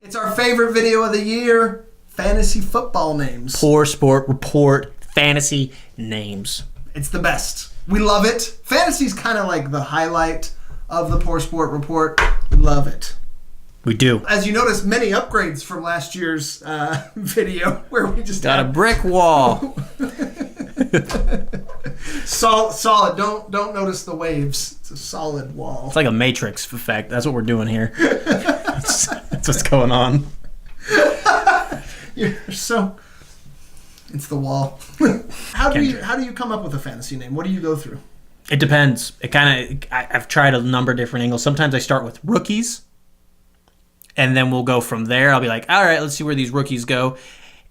It's our favorite video of the year, fantasy football names. Poor Sport Report fantasy names. It's the best. We love it. Fantasy's kind of like the highlight of the Poor Sport Report. We love it. We do. As you notice, many upgrades from last year's video where we just got a brick wall. Solid. Don't notice the waves. It's a solid wall. It's like a Matrix effect. That's what we're doing here. That's what's going on. It's the wall. How do you come up with a fantasy name? What do you go through? It depends. I've tried a number of different angles. Sometimes I start with rookies, and then we'll go from there. I'll be like, all right, let's see where these rookies go.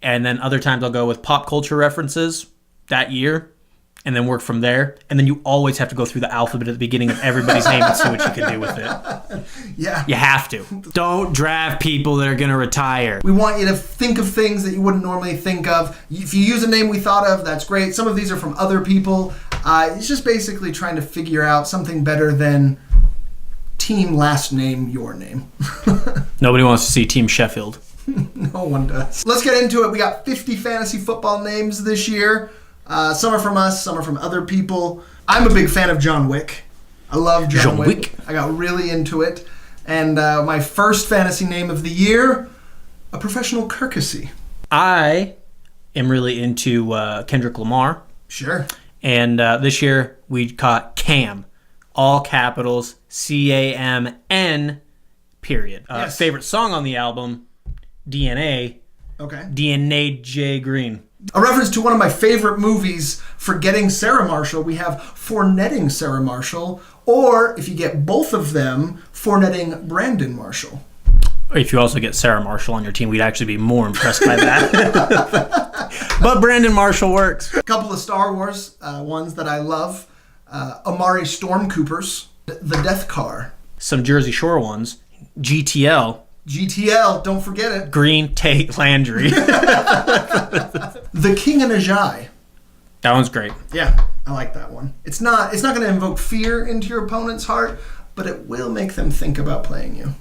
And then other times I'll go with pop culture references that year, and then work from there. And then you always have to go through the alphabet at the beginning of everybody's name and see what you can do with it. Yeah. You have to. Don't draft people that are going to retire. We want you to think of things that you wouldn't normally think of. If you use a name we thought of, that's great. Some of these are from other people. It's just basically trying to figure out something better than team last name, your name. Nobody wants to see Team Sheffield. No one does. Let's get into it. We got 50 fantasy football names this year. Some are from us, some are from other people. I'm a big fan of John Wick. I love John Wick. I got really into it. And my first fantasy name of the year, a professional Kirkesy. I am really into Kendrick Lamar. Sure. And this year we caught Cam. All capitals, C-A-M-N, period. Yes. Favorite song on the album, DNA. Okay. DNA J. Green. A reference to one of my favorite movies, Forgetting Sarah Marshall. We have Fornetting Sarah Marshall, or if you get both of them, Fornetting Brandon Marshall. If you also get Sarah Marshall on your team, we'd actually be more impressed by that. But Brandon Marshall works. A couple of Star Wars ones that I love. Amari Stormtroopers, The Death Car. Some Jersey Shore ones. GTL, don't forget it. Green Tate Landry. The King and Ajay. That one's great. Yeah, I like that one. It's not going to invoke fear into your opponent's heart, but it will make them think about playing you.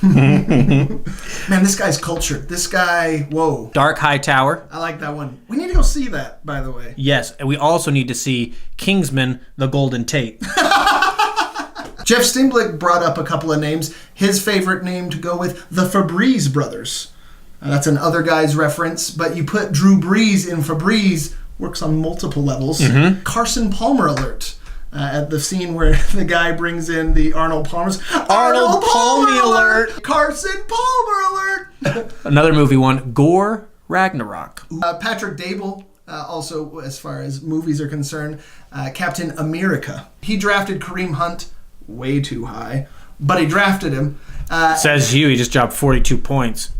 Man, this guy's cultured. This guy, whoa. Dark Hightower. I like that one. We need to go see that, by the way. Yes, and we also need to see Kingsman, the Golden Tate. Jeff Stimblick brought up a couple of names. His favorite name to go with, the Febreze brothers. That's an other guy's reference, but you put Drew Brees in Febreze, works on multiple levels. Mm-hmm. Carson Palmer alert. At the scene where the guy brings in the Arnold Palmers. Arnold Palmer alert! Carson Palmer alert! Another movie one, Gore Ragnarok. Patrick Dable, also as far as movies are concerned, Captain America. He drafted Kareem Hunt way too high, but he drafted him. Says you, he just dropped 42 points.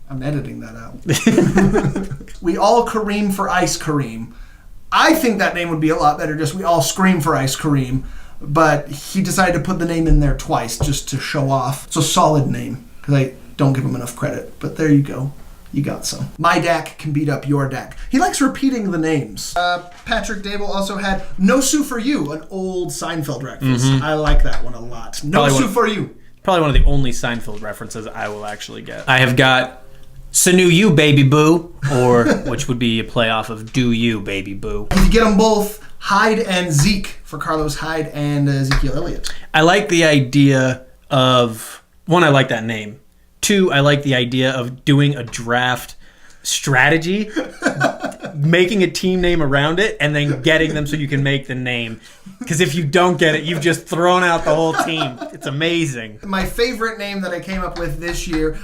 I'm editing that out. We all Kareem for Ice Kareem. I think that name would be a lot better, just we all scream for Ice Kareem, but he decided to put the name in there twice just to show off. It's a solid name, because I don't give him enough credit, but there you go. You got some. My Dak can beat up your Dak. He likes repeating the names. Patrick Dable also had No Sue for You, an old Seinfeld reference. Mm-hmm. I like that one a lot. No Sue for You. Probably one of the only Seinfeld references I will actually get. I have got Sanu You, Baby Boo, or which would be a play off of Do You, Baby Boo. If you get them both, Hyde and Zeke for Carlos Hyde and Ezekiel Elliott. I like the idea of, one, I like that name. Two, I like the idea of doing a draft strategy, making a team name around it, and then getting them so you can make the name. Because if you don't get it, you've just thrown out the whole team. It's amazing. My favorite name that I came up with this year,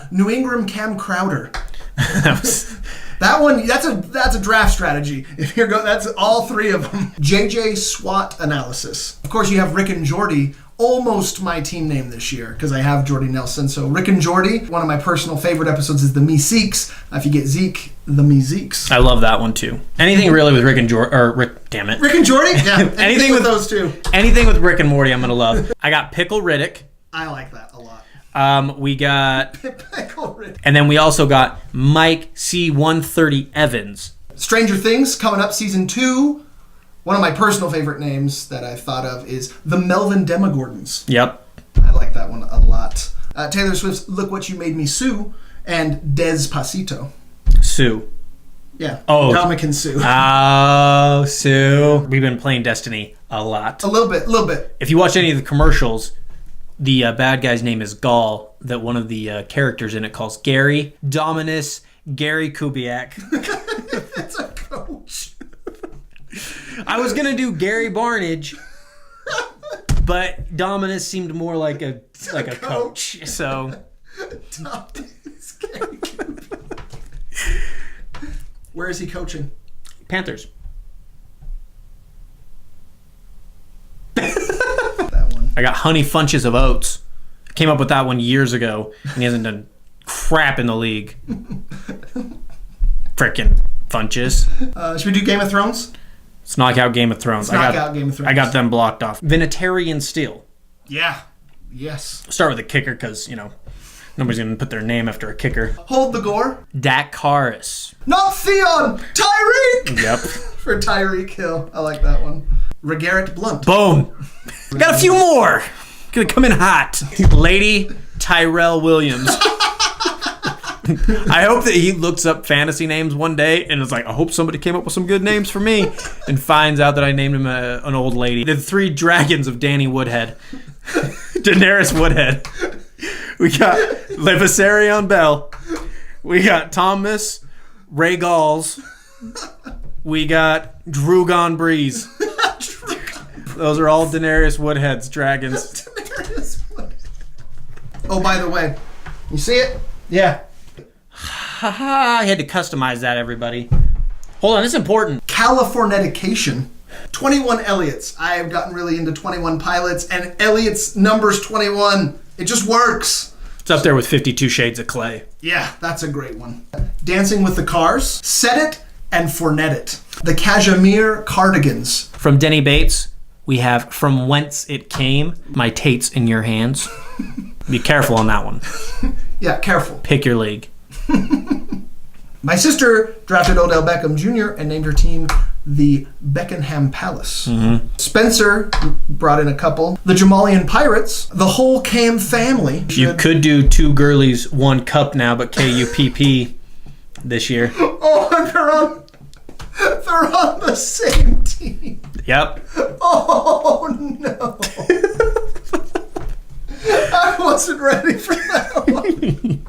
New Ingram Cam Crowder. That one, that's a draft strategy. If you're that's all three of them. JJ SWOT analysis. Of course, you have Rick and Jordy. Almost my team name this year because I have Jordy Nelson. So Rick and Jordy, one of my personal favorite episodes is the Me Seeks. If you get Zeke, the Me Zeeks. I love that one too. Anything really with Rick and Jordy, or Rick, damn it. Rick and Jordy? Yeah. anything with those two. Anything with Rick and Morty, I'm going to love. I got Pickle Riddick. I like that a lot. We got Pickle Riddick. And then we also got Mike C-130 Evans. Stranger Things coming up season 2. One of my personal favorite names that I've thought of is the Melvin Demogorgons. Yep. I like that one a lot. Taylor Swift's Look What You Made Me Sue, and Despacito. Sue. Yeah. Oh. Dominican Sue. Oh, Sue. We've been playing Destiny a lot. A little bit. If you watch any of the commercials, the bad guy's name is Gaul, that one of the characters in it calls Gary Dominus Gary Kubiak. That's a coach. I was going to do Gary Barnage, but Dominus seemed more like a coach. So Dominus Gary Kubiak. Where is he coaching? Panthers. That one. I got Honey Funches of Oats. Came up with that one years ago, and he hasn't done crap in the league. Frickin' Funches. Should we do Game of Thrones? Let's knock out Game of Thrones. Knock out Game of Thrones. I got them blocked off. Vinatieri Steel. Yeah. Yes. Start with the kicker because, nobody's going to put their name after a kicker. Hold the gore. Dak Harris. Not Theon! Tyreek! Yep. For Tyreek Hill. I like that one. Regarrett Blunt. Boom. Got a few more. Gonna come in hot. Lady Tyrell Williams. I hope that he looks up fantasy names one day and is like, I hope somebody came up with some good names for me, and finds out that I named him an old lady. The 3 dragons of Danny Woodhead. Daenerys Woodhead. We got Levisarion Bell. We got Thomas Rhaegals. We got Drogon Breeze. Those are all Daenerys Woodhead's dragons. Oh, by the way, you see it? Yeah. Haha, I had to customize that, everybody. Hold on, this is important. Californication. 21 Elliots. I have gotten really into 21 Pilots, and Elliott's number's 21. It just works. It's up there with 52 Shades of Clay. Yeah, that's a great one. Dancing with the Cars. Set It and Fournette It. The Cashmere Cardigans. From Denny Bates, we have From Whence It Came, My Tate's in Your Hands. Be careful on that one. Yeah, careful. Pick your league. My sister drafted Odell Beckham Jr. and named her team the Beckenham Palace. Mm-hmm. Spencer brought in a couple. The Jamalian Pirates. The whole Cam family. You could do 2 girlies, 1 cup now, but KUPP this year. Oh, they're on the same team. Yep. Oh, no. I wasn't ready for that one.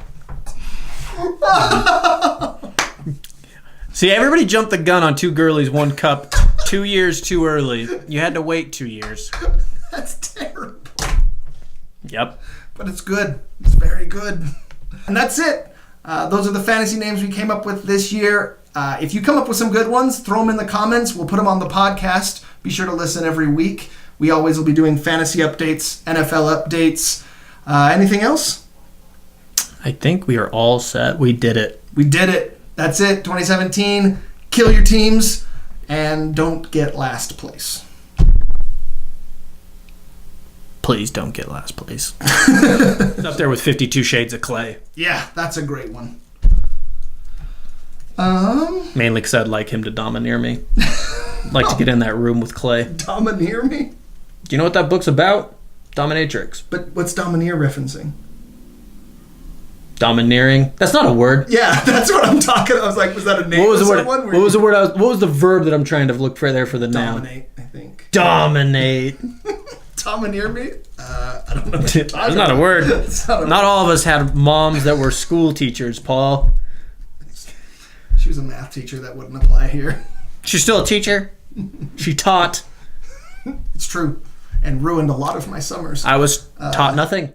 See, everybody jumped the gun on 2 girlies, 1 cup 2 years too early. You had to wait 2 years. That's terrible. Yep. But it's good. It's very good. And that's it. Those are the fantasy names we came up with this year. If you come up with some good ones, throw them in the comments. We'll put them on the podcast. Be sure to listen every week. We always will be doing fantasy updates, NFL updates. Anything else? I think we are all set. We did it. We did it. That's it. 2017. Kill your teams and don't get last place. Please don't get last place. It's up there with 52 Shades of Clay. Yeah, that's a great one. Mainly because I'd like him to domineer me. I'd like to get in that room with Clay. Domineer me? Do you know what that book's about? Dominatrix. But what's domineer referencing? Domineering? That's not a word. Yeah, that's what I'm talking. I was like, was that a name? What was the word? Someone? What was the word? What was the verb that I'm trying to look for there for the noun? Dominate, I think. Dominate. Domineer me? I don't know. That's not a word. Not all of us had moms that were school teachers, Paul. She was a math teacher. That wouldn't apply here. She's still a teacher. She taught. It's true. And ruined a lot of my summers. I was taught nothing.